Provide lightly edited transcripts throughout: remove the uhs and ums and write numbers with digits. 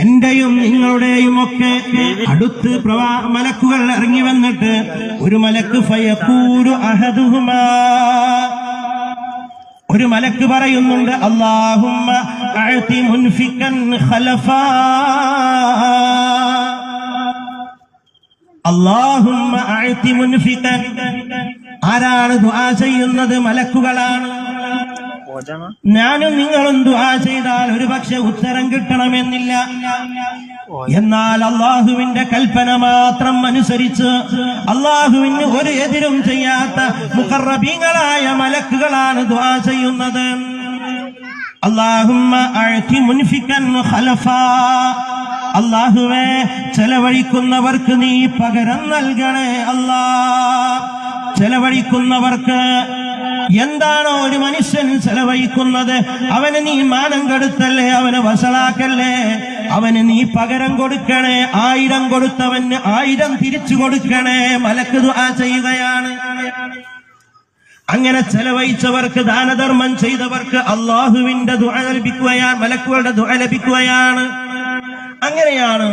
എന്റെയും നിങ്ങളുടെയും ഒക്കെ അടുത്ത് മലക്കുകൾ ഇറങ്ങി വന്നിട്ട് ഒരു മലക്ക് ഫയഖൂലു അഹദുഹുമാ, ഒരു മലക്ക് പറയുന്നുണ്ട് അല്ലാഹുമ്മ അഅതി മുൻഫികൻ ഖലഫാ, അല്ലാഹുമ്മ അഅതി മുൻഫികൻ. ആരാണ് ദുആ ചെയ്യുന്നത്? മലക്കുകളാണ്. ഞാനും നിങ്ങളും ദുആ ചെയ്താൽ ഒരു പക്ഷെ ഉത്തരം കിട്ടണമെന്നില്ല. എന്നാൽ അള്ളാഹുവിന്റെ കൽപ്പന മാത്രം അനുസരിച്ച് അള്ളാഹുവിന് ഒരു എതിരും ചെയ്യാത്ത മുഖറബീങ്ങളായ മലക്കുകളാണ് ദുആ ചെയ്യുന്നത്. അല്ലാഹുമ്മ അഅതി മുൻഫികൻ ഖലഫാ, അല്ലാഹുവേ ചെലവഴിക്കുന്നവർക്ക് നീ പകരം നൽകണേ അല്ലാ. ചെലവഴിക്കുന്നവർക്ക് എന്താണോ ഒരു മനുഷ്യൻ ചെലവഴിക്കുന്നത് അവന് നീ മാനം കെടുത്തല്ലേ, അവന് വഷളാക്കല്ലേ, അവന് നീ പകരം കൊടുക്കണേ. 1000 കൊടുത്തവന് 1000 തിരിച്ചു കൊടുക്കണേ. മലക്ക് ദുആ ചെയ്യുകയാണ്. അങ്ങനെ ചെലവഴിച്ചവർക്ക്, ദാനധർമ്മം ചെയ്തവർക്ക് അള്ളാഹുവിന്റെ ദുആ ലഭിക്കുകയാണ്, മലക്കുകളുടെ ദുആ ലഭിക്കുകയാണ്. അങ്ങനെയാണ്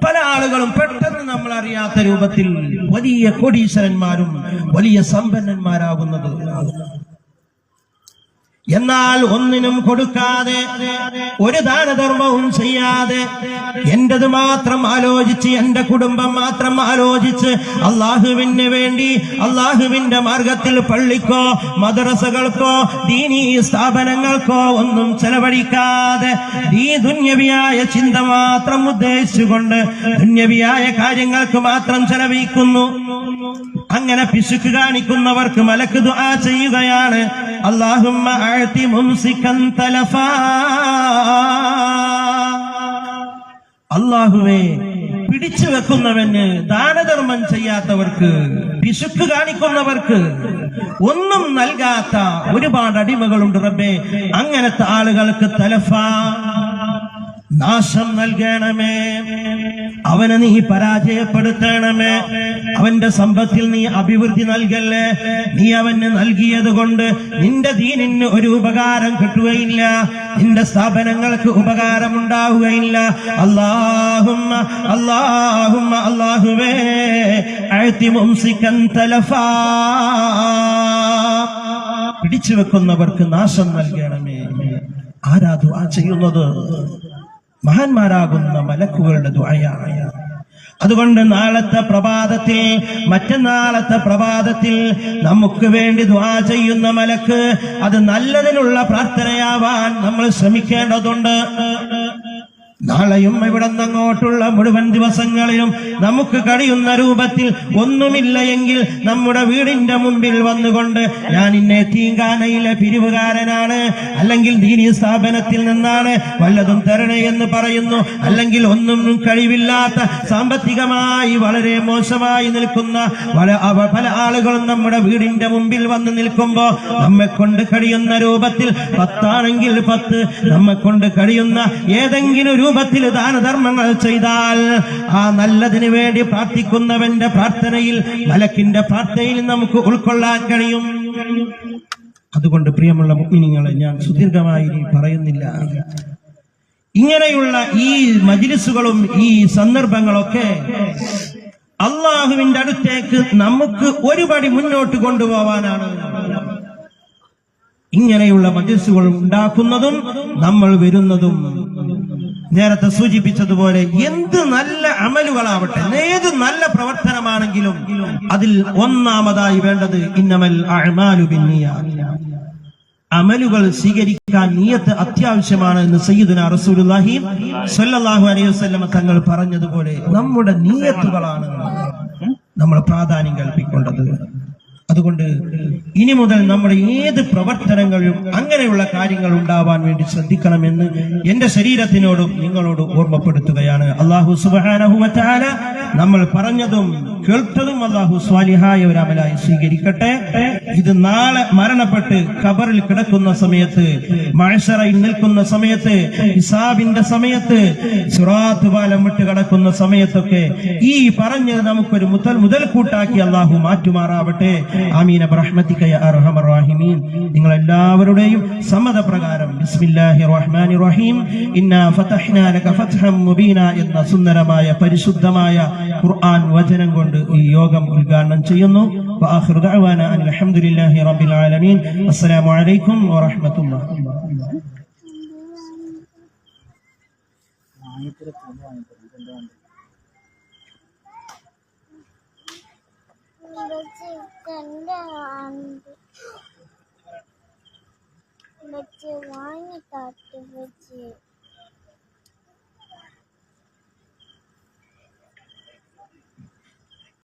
പല ആളുകളും പെട്ടെന്ന് നമ്മൾ അറിയാത്ത രൂപത്തിൽ വലിയ കോടീശ്വരന്മാരും വലിയ സമ്പന്നന്മാരാകുന്നത്. എന്നാൽ ഒന്നിനും കൊടുക്കാതെ, ഒരു ദാനധർമ്മവും ചെയ്യാതെ, എന്റേത് മാത്രം ആലോചിച്ച്, എന്റെ കുടുംബം മാത്രം ആലോചിച്ച് അള്ളാഹുവിന് വേണ്ടി അള്ളാഹുവിന്റെ മാർഗത്തിൽ പള്ളിക്കോ മദ്രസകൾക്കോ ദീനീ സ്ഥാപനങ്ങൾക്കോ ഒന്നും ചെലവഴിക്കാതെ ഈ ദുന്യവിയായ ചിന്ത മാത്രം ഉദ്ദേശിച്ചുകൊണ്ട് ദുന്യവിയായ കാര്യങ്ങൾക്ക് മാത്രം ചെലവഴിക്കുന്നു. അങ്ങനെ പിശുക്ക് കാണിക്കുന്നവർക്ക് മലക്ക് ദുആ ചെയ്യുകയാണ് അല്ലാഹുമ്മ അഅതി മുംസികൻ തലഫാ, അല്ലാഹുവേ പിടിച്ചു വെക്കുന്നവന്, ദാനധർമ്മം ചെയ്യാത്തവർക്ക്, പിശുക്ക് കാണിക്കുന്നവർക്ക്, ഒന്നും നൽകാത്ത ഒരുപാട് അടിമകളുണ്ട് റബ്ബേ. അങ്ങനത്തെ ആളുകൾക്ക് തലഫാ, നാശം നൽകണമേ, അവനെ നീ പരാജയപ്പെടുത്തണമേ, അവന്റെ സമ്പത്തിൽ നീ അഭിവൃദ്ധി നൽകല്ലേ. നീ അവന് നൽകിയത് കൊണ്ട് നിന്റെ ദീനിന് ഒരു ഉപകാരം കിട്ടുകയില്ല, നിന്റെ സ്ഥാപനങ്ങൾക്ക് ഉപകാരമുണ്ടാവുകയില്ല. അല്ലാഹുമ്മ അല്ലാഹുമ്മ അല്ലാഹുവേ അഅതി മുംസികൻ തലഫാ, പിടിച്ചു വെക്കുന്നവർക്ക് നാശം നൽകണമേ. ആരാ ദുആ ചെയ്യുന്നത്? മഹാന്മാരാകുന്ന മലക്കുകളുടെ ദുആയാണ്. അതുകൊണ്ട് നാളത്തെ പ്രഭാതത്തിൽ, മറ്റന്നാളത്തെ പ്രഭാതത്തിൽ നമുക്ക് വേണ്ടി ദുആ ചെയ്യുന്ന മലക്ക് അത് നല്ലതിനുള്ള പ്രാർത്ഥനയാവാൻ നമ്മൾ ശ്രമിക്കേണ്ടതുണ്ട്. നാളെയും ഇവിടെ നിന്നങ്ങോട്ടുള്ള മുഴുവൻ ദിവസങ്ങളിലും നമുക്ക് കഴിയുന്ന രൂപത്തിൽ ഒന്നുമില്ല എങ്കിൽ നമ്മുടെ വീടിന്റെ മുമ്പിൽ വന്നുകൊണ്ട് ഞാൻ ഇന്നെ തീങ്കാനയിലെ പിരിവുകാരനാണ്, അല്ലെങ്കിൽ ദീനീ സ്ഥാപനത്തിൽ നിന്നാണ്, വല്ലതും തരണേ എന്ന് പറയുന്നു. അല്ലെങ്കിൽ ഒന്നും കഴിവില്ലാത്ത, സാമ്പത്തികമായി വളരെ മോശമായി നിൽക്കുന്ന പല ആളുകളും നമ്മുടെ വീടിന്റെ മുമ്പിൽ വന്ന് നിൽക്കുമ്പോ നമ്മെ കൊണ്ട് കഴിയുന്ന രൂപത്തിൽ 10 ആണെങ്കിൽ 10, നമ്മെ കൊണ്ട് കഴിയുന്ന ഏതെങ്കിലും രൂപത്തിൽ ദാനധർമ്മങ്ങൾ ചെയ്താൽ ആ നല്ലതിന് വേണ്ടി പ്രാർത്ഥിക്കുന്നവന്റെ പ്രാർത്ഥനയിൽ, മലക്കിന്റെ പ്രാർത്ഥനയിൽ നമുക്ക് ഉൾക്കൊള്ളാൻ കഴിയും. അതുകൊണ്ട് പ്രിയമുള്ള മുഅ്മിനീങ്ങളെ, ഞാൻ സുദീർഘമായി പറയുന്നില്ല. ഇങ്ങനെയുള്ള ഈ മജ്ലിസുകളും ഈ സന്ദർഭങ്ങളൊക്കെ അള്ളാഹുവിന്റെ അടുത്തേക്ക് നമുക്ക് ഒരുപടി മുന്നോട്ട് കൊണ്ടുപോവാനാണ്. ഇങ്ങനെയുള്ള മജ്ലിസുകൾ ഉണ്ടാക്കുന്നതും നമ്മൾ വരുന്നതും നേരത്തെ സൂചിപ്പിച്ചതുപോലെ എന്ത് നല്ല അമലുകളാവട്ടെ, ഏത് നല്ല പ്രവർത്തനമാണെങ്കിലും അതിൽ ഒന്നാമതായി വേണ്ടത് ഇന്നമൽ അഅ്മാലു ബിന്നിയ്യാത്ത്, അമലുകൾ സ്വീകരിക്കാൻ നിയ്യത്ത് അത്യാവശ്യമാണ് എന്ന് സയ്യിദുനാ റസൂലുള്ളാഹി സ്വല്ലല്ലാഹു അലൈഹി വസല്ലം തങ്ങൾ പറഞ്ഞതുപോലെ നമ്മുടെ നിയ്യത്തുകളാണ് നമ്മൾ പ്രാധാന്യം കൽപ്പിക്കേണ്ടത്. അതുകൊണ്ട് ഇനി മുതൽ നമ്മുടെ ഏത് പ്രവർത്തനങ്ങളിലും അങ്ങനെയുള്ള കാര്യങ്ങൾ ഉണ്ടാവാൻ വേണ്ടി ശ്രദ്ധിക്കണമെന്ന് എന്റെ ശരീരത്തിനോടും നിങ്ങളോട് ഓർമ്മപ്പെടുത്തുകയാണ്. അല്ലാഹു സുബ്ഹാനഹു വ തആല നമ്മൾ പറഞ്ഞതും കേൾത്തതും അല്ലാഹു സ്വാലിഹായ ഒരു അമലായി സ്വീകരിക്കട്ടെ. ഇത് നാളെ മരണപ്പെട്ട് ഖബറിൽ കിടക്കുന്ന സമയത്ത്, മഅ്ശറയിൽ നിൽക്കുന്ന സമയത്ത്, ഹിസാബിന്റെ സമയത്ത്, സിറാത്ത് പാലം വിട്ട് കടക്കുന്ന സമയത്തൊക്കെ ഈ പറഞ്ഞത് നമുക്കൊരു മുതൽക്കൂട്ടാക്കി അല്ലാഹു മാറ്റുമാറാവട്ടെ. ആമീൻ ബിറഹ്മതിക യാ അർഹമർ റഹീമീൻ. നിങ്ങൾ എല്ലാവരുടെയും സമ്മതപ്രകാരം ബിസ്മില്ലാഹിർ റഹ്മാനിർ റഹീം ഇന്നാ ഫതഹ്നാ ലക ഫത്ഹൻ മുബീന എന്ന സുന്ദരമായ പരിശുദ്ധമായ ഖുർആൻ വചനം കൊണ്ട് ഈ യോഗം ഉദ്ഘാടനം ചെയ്യുന്നു. വആഖിറു ദഅവാനാ അനിൽ ഹംദുലില്ലാഹി റബ്ബിൽ ആലമീൻ. അസ്സലാമു അലൈക്കും വറഹ്മത്തുള്ളാഹി. बच्चे वाणी काटते बच्चे